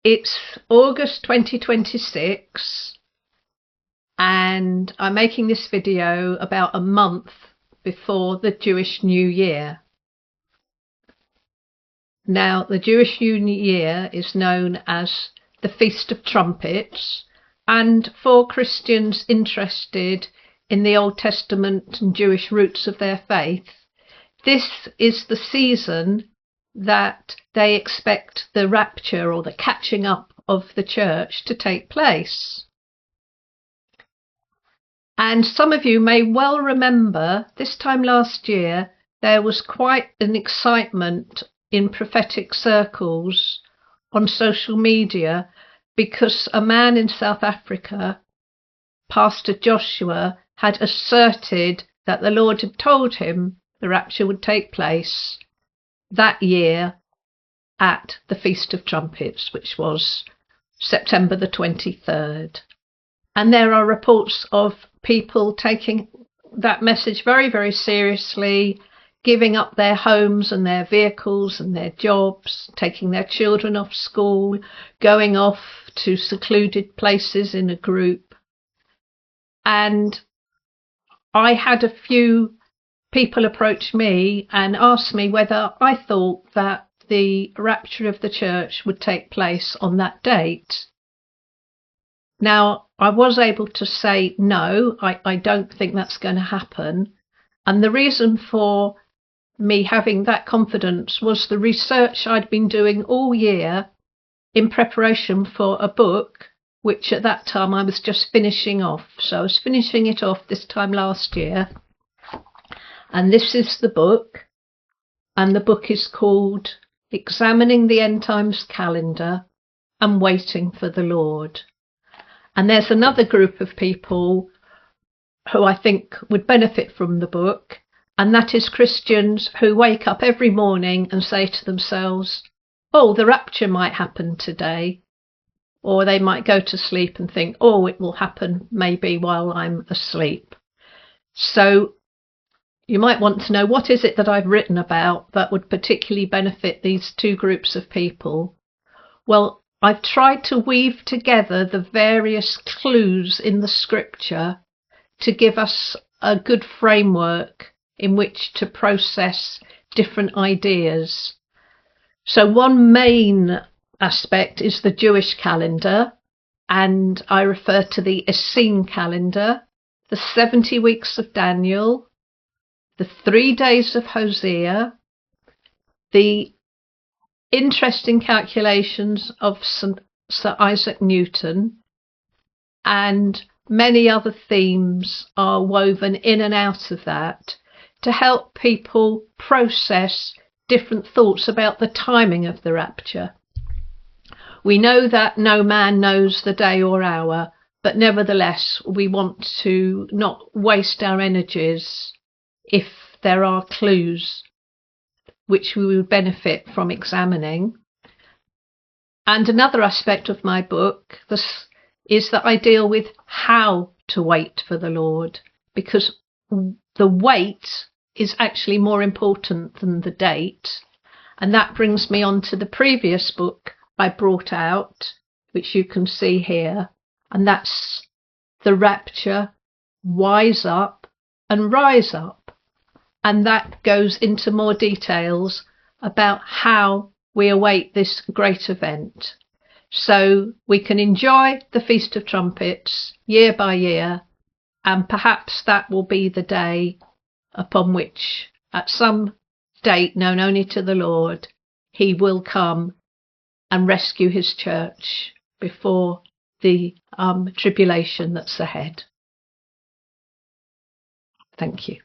It's August 2026 and I'm making this video about a month before the Jewish New Year. Now, the Jewish New Year is known as the Feast of Trumpets, and for Christians interested in the Old Testament and Jewish roots of their faith, this is the season that they expect the rapture or the catching up of the church to take place. And some of you may well remember this time last year there was quite an excitement in prophetic circles on social media because a man in South Africa, Pastor Joshua, had asserted that the Lord had told him the rapture would take place that year at the Feast of Trumpets, which was September the 23rd. And there are reports of people taking that message very, very seriously, giving up their homes and their vehicles and their jobs, taking their children off school, going off to secluded places in a group. And I had a few people approach me and ask me whether I thought that the rapture of the church would take place on that date. Now, I was able to say no, I don't think that's going to happen. And the reason for me having that confidence was the research I'd been doing all year in preparation for a book, which at that time I was just finishing off. So I was finishing it off this time last year. And this is the book. And the book is called Examining the End Times Calendar and Waiting for the Lord. And there's another group of people who I think would benefit from the book, and that is Christians who wake up every morning and say to themselves, oh, the rapture might happen today. Or they might go to sleep and think, oh, it will happen maybe while I'm asleep. So you might want to know, what is it that I've written about that would particularly benefit these two groups of people? Well, I've tried to weave together the various clues in the scripture to give us a good framework in which to process different ideas. So one main aspect is the Jewish calendar, and I refer to the Essene calendar, the 70 weeks of Daniel, the 3 days of Hosea, the interesting calculations of Sir Isaac Newton, and many other themes are woven in and out of that to help people process different thoughts about the timing of the rapture. We know that no man knows the day or hour, but nevertheless we want to not waste our energies if there are clues which we would benefit from examining. And another aspect of my book is that I deal with how to wait for the Lord, because the wait is actually more important than the date. And that brings me on to the previous book I brought out, which you can see here, and that's The Rapture, Wise Up and Rise Up. And that goes into more details about how we await this great event. So we can enjoy the Feast of Trumpets year by year, and perhaps that will be the day upon which, at some date known only to the Lord, he will come and rescue his church before the tribulation that's ahead. Thank you.